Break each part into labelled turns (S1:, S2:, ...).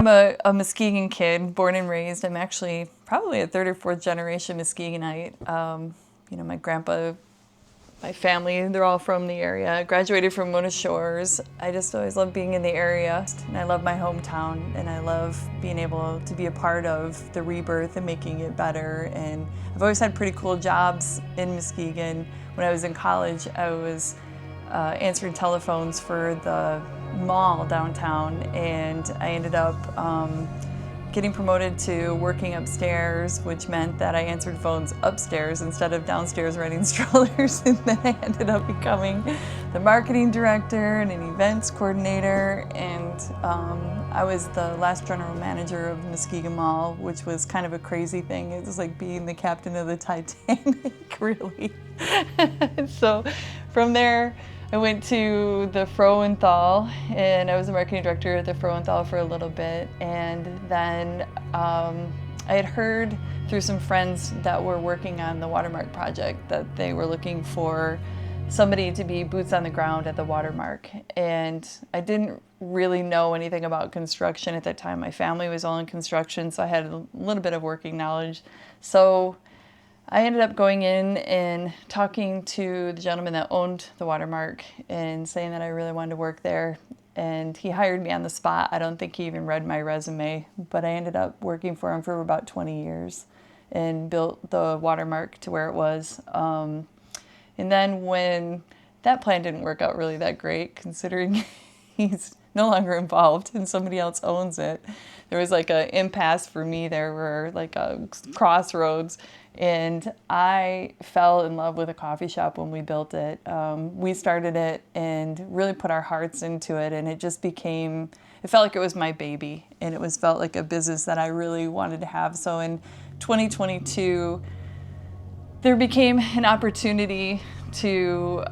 S1: I'm a Muskegon kid, born and raised. I'm actually probably a third or fourth generation Muskegonite. My grandpa, my family, they're all from the area. I graduated from Mona Shores. I just always loved being in the area, and I love my hometown, and I love being able to be a part of the rebirth and making it better. And I've always had pretty cool jobs in Muskegon. When I was in college, I was answering telephones for the mall downtown, and I ended up getting promoted to working upstairs, which meant that I answered phones upstairs instead of downstairs riding strollers. And then I ended up becoming the marketing director and an events coordinator, and I was the last general manager of Muskegon Mall, which was kind of a crazy thing. It was like being the captain of the Titanic, really. So from there, I went to the Frohenthal, and I was the marketing director at the Frohenthal for a little bit. And then I had heard through some friends that were working on the Watermark project that they were looking for somebody to be boots on the ground at the Watermark. And I didn't really know anything about construction at that time. My family was all in construction, so I had a little bit of working knowledge. So I ended up going in and talking to the gentleman that owned the Watermark and saying that I really wanted to work there. And he hired me on the spot. I don't think he even read my resume, but I ended up working for him for about 20 years and built the Watermark to where it was. And then when that plan didn't work out really that great, considering he's no longer involved and somebody else owns it, there was like an impasse for me. There were like a crossroads. And I fell in love with a coffee shop when we built it. We started it and really put our hearts into it, and it just became, it felt like it was my baby, and it felt like a business that I really wanted to have. So in 2022, there became an opportunity to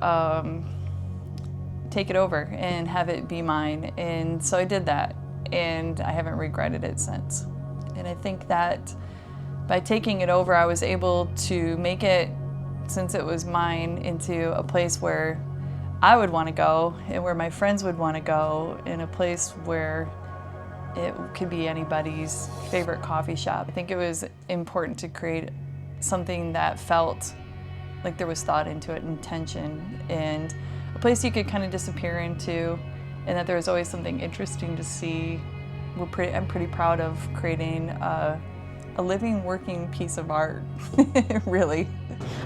S1: take it over and have it be mine. And so I did that, and I haven't regretted it since. And I think that by taking it over, I was able to make it, since it was mine, into a place where I would want to go and where my friends would want to go, in a place where it could be anybody's favorite coffee shop. I think it was important to create something that felt like there was thought into it, intention, and a place you could kind of disappear into, and that there was always something interesting to see. I'm pretty proud of creating a living, working piece of art, really.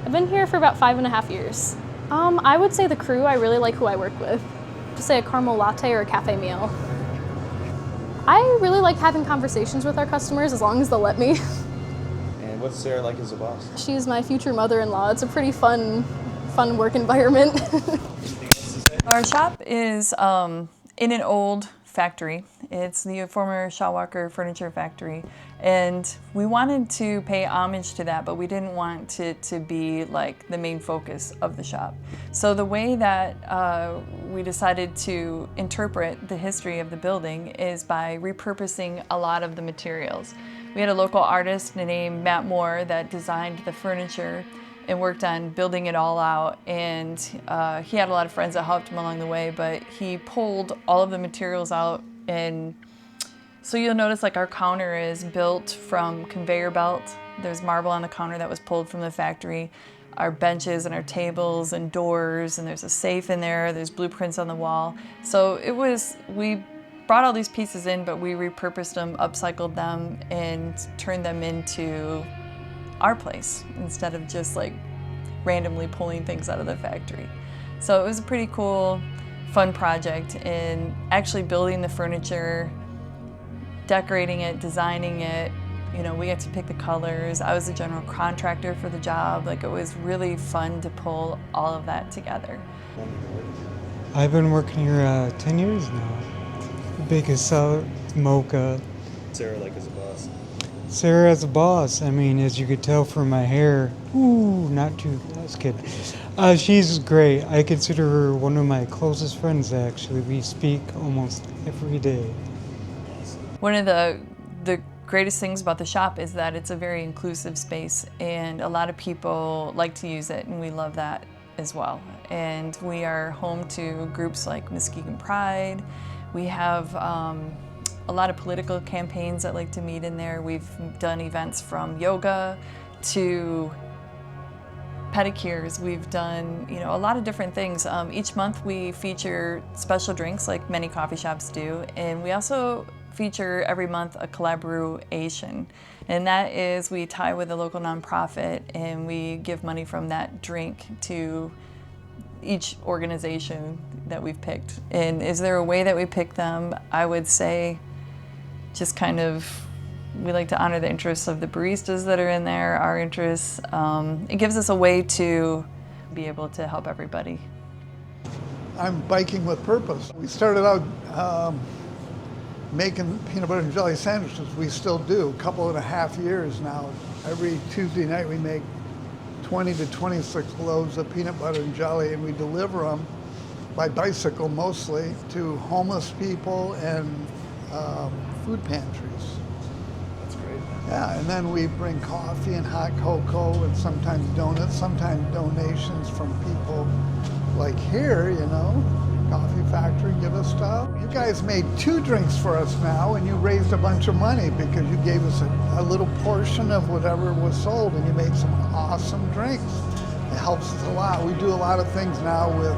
S2: I've been here for about 5.5 years. I would say the crew. I really like who I work with. Just say a caramel latte or a cafe meal. I really like having conversations with our customers, as long as they'll let me.
S3: And what's Sarah like as a boss?
S2: She's my future mother-in-law. It's a pretty fun work environment.
S1: Our shop is in an old factory. It's the former Shawwalker Furniture Factory, and we wanted to pay homage to that, but we didn't want it to be like the main focus of the shop. So the way that we decided to interpret the history of the building is by repurposing a lot of the materials. We had a local artist named Matt Moore that designed the furniture and worked on building it all out, and he had a lot of friends that helped him along the way, but he pulled all of the materials out. And so you'll notice like our counter is built from conveyor belt. There's marble on the counter that was pulled from the factory. Our benches and our tables and doors, and there's a safe in there, there's blueprints on the wall. So we brought all these pieces in, but we repurposed them, upcycled them, and turned them into our place instead of just like randomly pulling things out of the factory. So it was a pretty cool, fun project, and actually building the furniture, decorating it, designing it. We got to pick the colors. I was the general contractor for the job. Like, it was really fun to pull all of that together.
S4: I've been working here 10 years now. Biggest mocha.
S3: Sarah like as a boss?
S4: Sarah as a boss, I mean, as you could tell from my hair, not too, I was kidding. She's great. I consider her one of my closest friends, actually. We speak almost every day.
S1: One of the greatest things about the shop is that it's a very inclusive space, and a lot of people like to use it, and we love that as well. And we are home to groups like Muskegon Pride. We have a lot of political campaigns that like to meet in there. We've done events from yoga to pedicures. We've done, a lot of different things. Each month we feature special drinks like many coffee shops do, and we also feature every month a collaboration, and that is we tie with a local nonprofit and we give money from that drink to each organization that we've picked. And is there a way that we pick them? I would say just kind of, we like to honor the interests of the baristas that are in there, our interests. It gives us a way to be able to help everybody.
S5: I'm biking with purpose. We started out making peanut butter and jelly sandwiches. We still do, a couple and a half years now. Every Tuesday night we make 20 to 26 loaves of peanut butter and jelly, and we deliver them by bicycle mostly to homeless people and food pantries.
S3: That's great.
S5: Yeah, and then we bring coffee and hot cocoa and sometimes donuts, sometimes donations from people like here, Coffee Factory give us stuff. You guys made 2 drinks for us now, and you raised a bunch of money because you gave us a little portion of whatever was sold, and you made some awesome drinks. It helps us a lot. We do a lot of things now with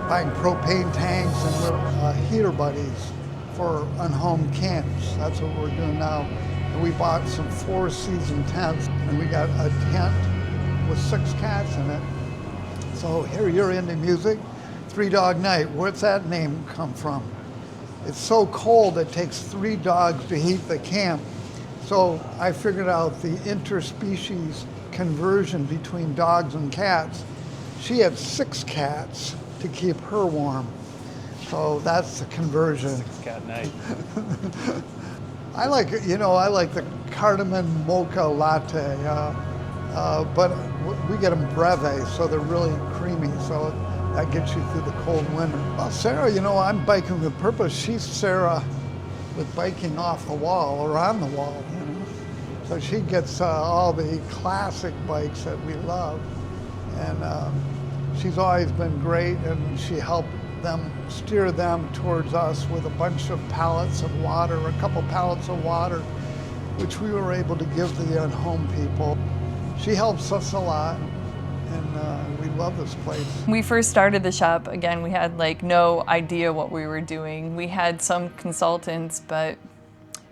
S5: buying propane tanks and little heater buddies for unhomed camps. That's what we're doing now. And we bought some 4-season tents, and we got a tent with 6 cats in it. So here, you're into music. 3 Dog Night, where's that name come from? It's so cold it takes 3 dogs to heat the camp. So I figured out the interspecies conversion between dogs and cats. She had 6 cats to keep her warm. So that's the conversion.
S3: 6-cat night.
S5: I like the cardamom mocha latte, but we get them breve, so they're really creamy. So that gets you through the cold winter. Well, Sarah, I'm biking with purpose. She's Sarah with biking off the wall or on the wall, So she gets all the classic bikes that we love. And she's always been great, and she helped them steer them towards us with a bunch of pallets of water, a couple pallets of water, which we were able to give to the unhomed people. She helps us a lot. And we love this place.
S1: When we first started the shop, again, we had no idea what we were doing. We had some consultants, but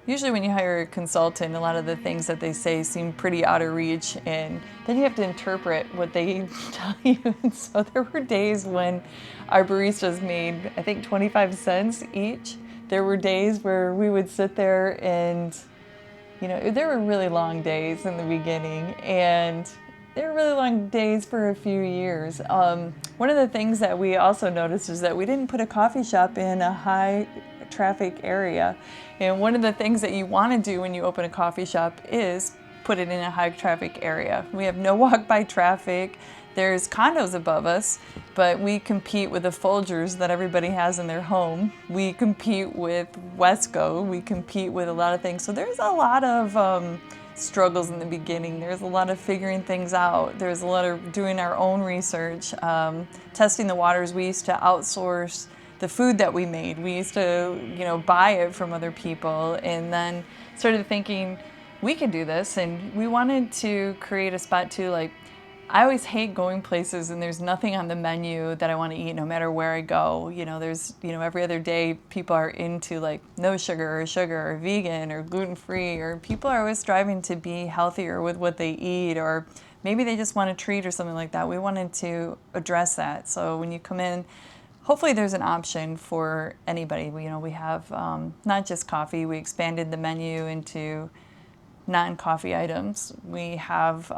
S1: usually when you hire a consultant, a lot of the things that they say seem pretty out of reach, and then you have to interpret what they tell you. And so there were days when our baristas made, I think, 25 cents each. There were days where we would sit there and, there were really long days in the beginning, and they were really long days for a few years. One of the things that we also noticed is that we didn't put a coffee shop in a high traffic area. And one of the things that you want to do when you open a coffee shop is put it in a high traffic area. We have no walk by traffic. There's condos above us, but we compete with the Folgers that everybody has in their home. We compete with Wesco. We compete with a lot of things. So there's a lot of struggles in the beginning. There's a lot of figuring things out. There's a lot of doing our own research, testing the waters. We used to outsource the food that we made. We used to, buy it from other people, and then started thinking we could do this. And we wanted to create a spot too. I always hate going places and there's nothing on the menu that I want to eat no matter where I go. There's, every other day people are into no sugar or vegan or gluten-free, or people are always striving to be healthier with what they eat, or maybe they just want a treat or something like that. We wanted to address that. So when you come in, hopefully there's an option for anybody. We have not just coffee. We expanded the menu into non-coffee items. We have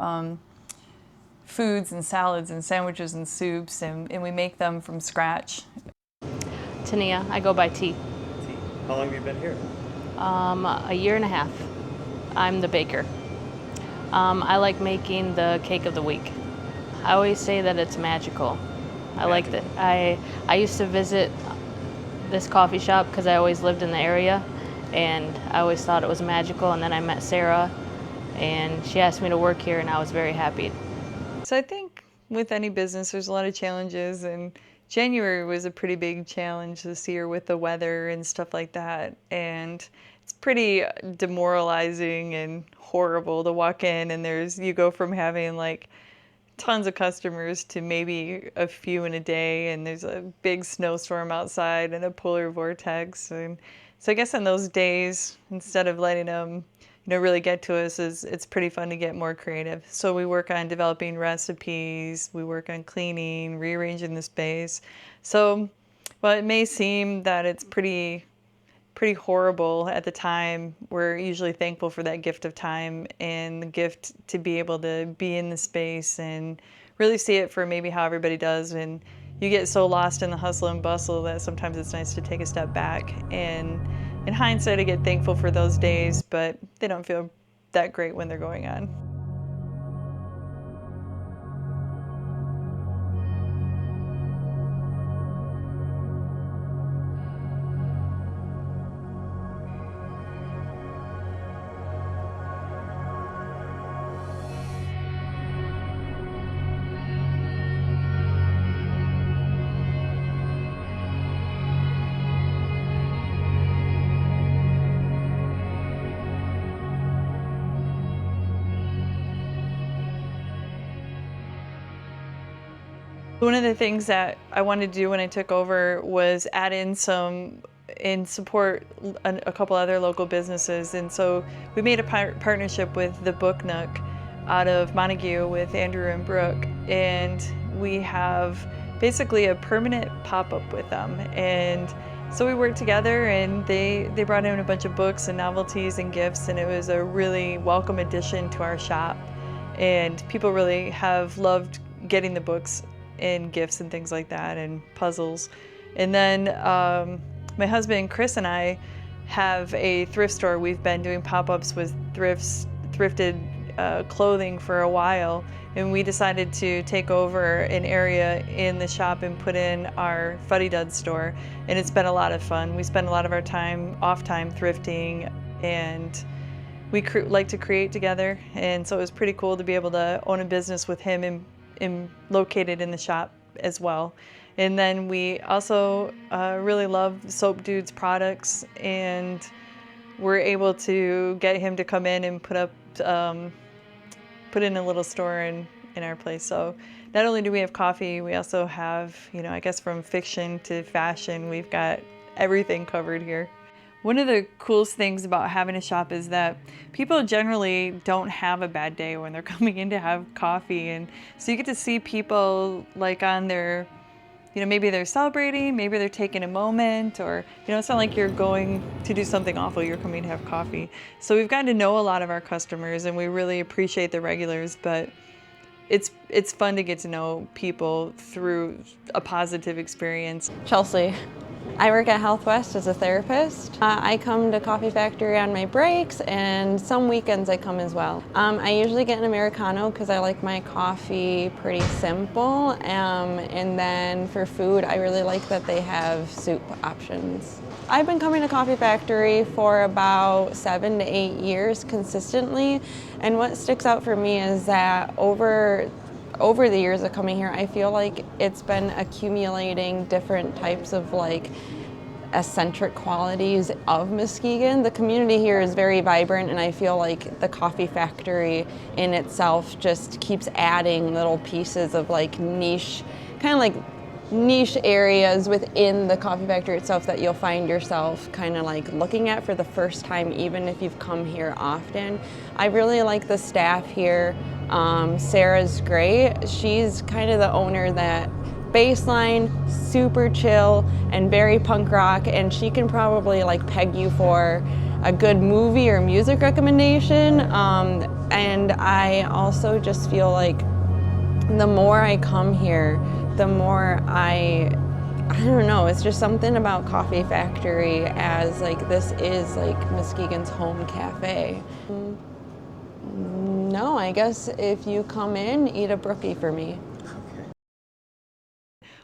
S1: foods and salads and sandwiches and soups, and we make them from scratch.
S6: Tania, I go by T.
S3: How long have you been here?
S6: A year and a half. I'm the baker. I like making the cake of the week. I always say that it's magical. I like that. I used to visit this coffee shop because I always lived in the area, and I always thought it was magical. And then I met Sarah, and she asked me to work here, and I was very happy.
S1: So I think with any business, there's a lot of challenges, and January was a pretty big challenge this year with the weather and stuff like that. And it's pretty demoralizing and horrible to walk in and you go from having like tons of customers to maybe a few in a day, and there's a big snowstorm outside and a polar vortex. And so I guess on those days, instead of letting them really get to us, it's pretty fun to get more creative. So we work on developing recipes, we work on cleaning, rearranging the space. So while it may seem that it's pretty horrible at the time, we're usually thankful for that gift of time and the gift to be able to be in the space and really see it for maybe how everybody does. And you get so lost in the hustle and bustle that sometimes it's nice to take a step back. And in hindsight, I get thankful for those days, but they don't feel that great when they're going on. One of the things that I wanted to do when I took over was add in support a couple other local businesses. And so we made a partnership with the Book Nook out of Montague with Andrew and Brooke. And we have basically a permanent pop-up with them. And so we worked together, and they brought in a bunch of books and novelties and gifts, and it was a really welcome addition to our shop. And people really have loved getting the books and gifts and things like that, and puzzles. And then my husband Chris and I have a thrift store. We've been doing pop-ups with thrifted clothing for a while, and we decided to take over an area in the shop and put in our Fuddy Dud store, and it's been a lot of fun. We spend a lot of our off time thrifting, and we like to create together, and so it was pretty cool to be able to own a business with him and located in the shop as well. And then we also really love Soap Dude's products, and we're able to get him to come in and put in a little store in our place. So not only do we have coffee, we also have, I guess from fiction to fashion, we've got everything covered here. One of the coolest things about having a shop is that people generally don't have a bad day when they're coming in to have coffee. And so you get to see people like on their, maybe they're celebrating, maybe they're taking a moment, or, it's not like you're going to do something awful, you're coming to have coffee. So we've gotten to know a lot of our customers, and we really appreciate the regulars, but it's fun to get to know people through a positive experience.
S7: Chelsea. I work at Health West as a therapist. I come to Coffee Factory on my breaks, and some weekends I come as well. I usually get an Americano because I like my coffee pretty simple. And then for food, I really like that they have soup options. I've been coming to Coffee Factory for about 7 to 8 years consistently, and what sticks out for me is that over the years of coming here, I feel like it's been accumulating different types of like eccentric qualities of Muskegon. The community here is very vibrant, and I feel like the Coffee Factory in itself just keeps adding little pieces of like niche, kind of like niche areas within the Coffee Factory itself that you'll find yourself kind of like looking at for the first time, even if you've come here often. I really like the staff here. Sarah's great. She's kind of the owner that baseline, super chill and very punk rock, and she can probably like peg you for a good movie or music recommendation. And I also just feel like the more I come here, the more I don't know, it's just something about Coffee Factory as like this is like Muskegon's home cafe. No, I guess if you come in, eat a brookie for me.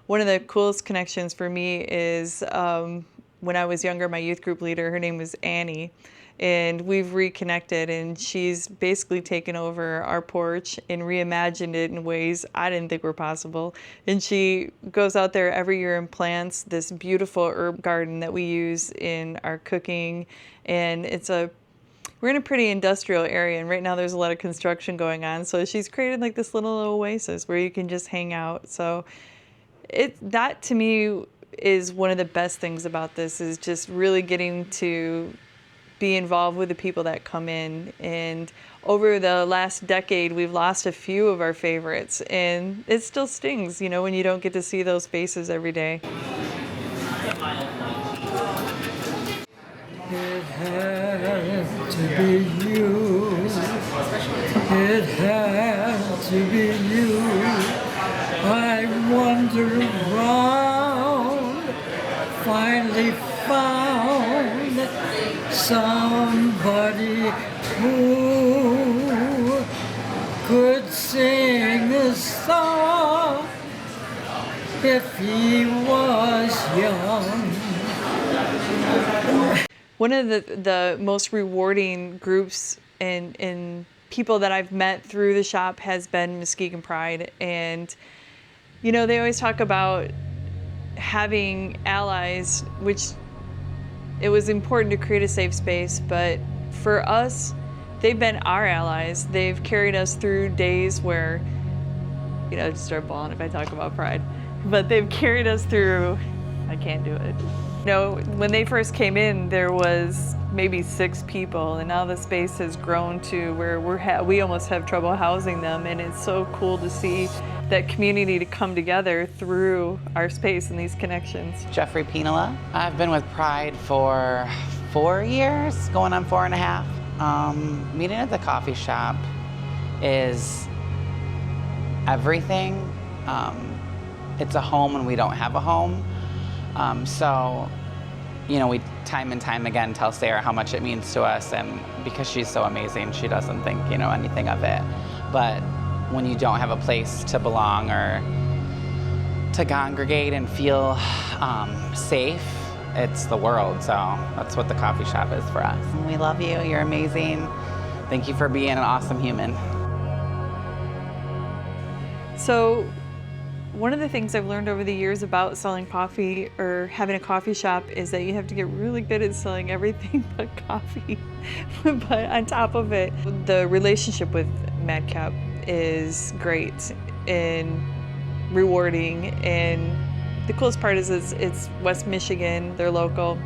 S1: One of the coolest connections for me is when I was younger, my youth group leader, her name was Annie, and we've reconnected, and she's basically taken over our porch and reimagined it in ways I didn't think were possible. And she goes out there every year and plants this beautiful herb garden that we use in our cooking. And we're in a pretty industrial area, and right now there's a lot of construction going on. So she's created like this little oasis where you can just hang out. So that to me is one of the best things about this, is just really getting to be involved with the people that come in. And over the last decade, we've lost a few of our favorites, and it still stings, when you don't get to see those faces every day.
S8: It had to be you. It had to be you. I wandered around, finally found somebody who could sing a song if he was young.
S1: One of the most rewarding groups and people that I've met through the shop has been Muskegon Pride. And, they always talk about having allies, which it was important to create a safe space. But for us, they've been our allies. They've carried us through days where, I just start bawling if I talk about Pride. But they've carried us through, I can't do it. When they first came in, there was maybe 6 people, and now the space has grown to where we almost have trouble housing them, and it's so cool to see that community to come together through our space and these connections.
S9: Jeffrey Pinola. I've been with Pride for 4 years, going on 4.5. Meeting at the coffee shop is everything. It's a home when we don't have a home. So, we time and time again tell Sarah how much it means to us, and because she's so amazing, she doesn't think, anything of it. But when you don't have a place to belong or to congregate and feel safe, it's the world. So that's what the coffee shop is for us. We love you. You're amazing. Thank you for being an awesome human.
S1: So one of the things I've learned over the years about selling coffee or having a coffee shop is that you have to get really good at selling everything but coffee. But on top of it, the relationship with Madcap is great and rewarding. And the coolest part is it's West Michigan, they're local.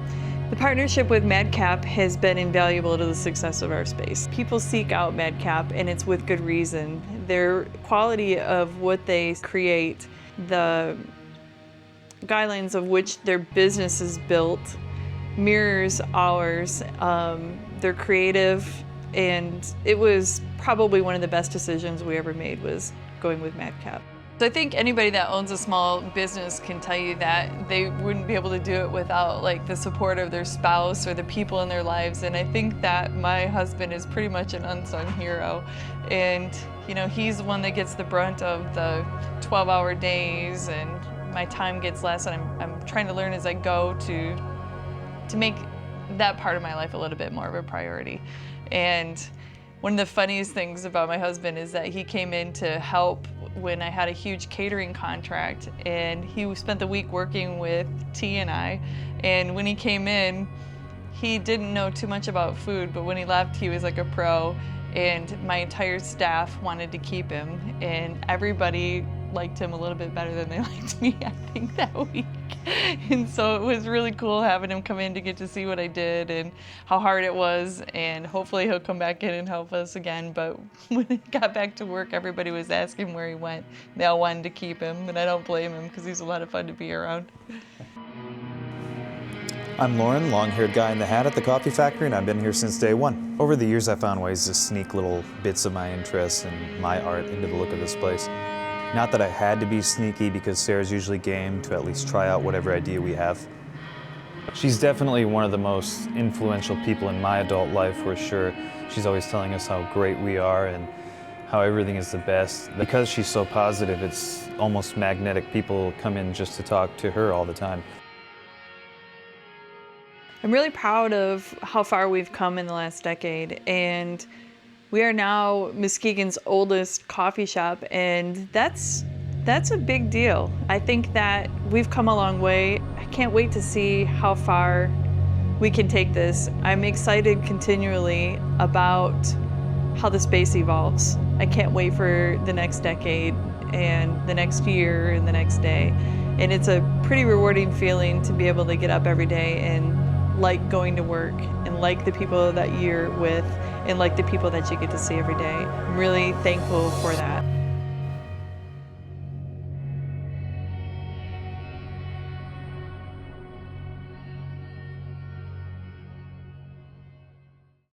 S1: The partnership with Madcap has been invaluable to the success of our space. People seek out Madcap, and it's with good reason. Their quality of what they create, the guidelines of which their business is built, mirrors ours. They're creative, and it was probably one of the best decisions we ever made was going with Madcap. So I think anybody that owns a small business can tell you that they wouldn't be able to do it without the support of their spouse or the people in their lives. And I think that my husband is pretty much an unsung hero. And he's the one that gets the brunt of the 12-hour days, and my time gets less, and I'm trying to learn as I go to make that part of my life a little bit more of a priority. And one of the funniest things about my husband is that he came in to help when I had a huge catering contract, and he spent the week working with T and I. And when he came in, he didn't know too much about food, but when he left, he was like a pro. And my entire staff wanted to keep him, and everybody liked him a little bit better than they liked me, I think, that week. And so it was really cool having him come in to get to see what I did and how hard it was, and hopefully he'll come back in and help us again. But when he got back to work, everybody was asking where he went. They all wanted to keep him, and I don't blame him because he's a lot of fun to be around.
S10: I'm Lauren, long-haired guy in the hat at the coffee factory, and I've been here since day one. Over the years, I found ways to sneak little bits of my interests and my art into the look of this place. Not that I had to be sneaky, because Sarah's usually game to at least try out whatever idea we have. She's definitely one of the most influential people in my adult life, for sure. She's always telling us how great we are and how everything is the best. Because she's so positive, it's almost magnetic. People come in just to talk to her all the time.
S1: I'm really proud of how far we've come in the last decade, and we are now Muskegon's oldest coffee shop, and that's a big deal. I think that we've come a long way. I can't wait to see how far we can take this. I'm excited continually about how the space evolves. I can't wait for the next decade and the next year and the next day. And it's a pretty rewarding feeling to be able to get up every day and like going to work and like the people that you're with and like the people that you get to see every day. I'm really thankful for that.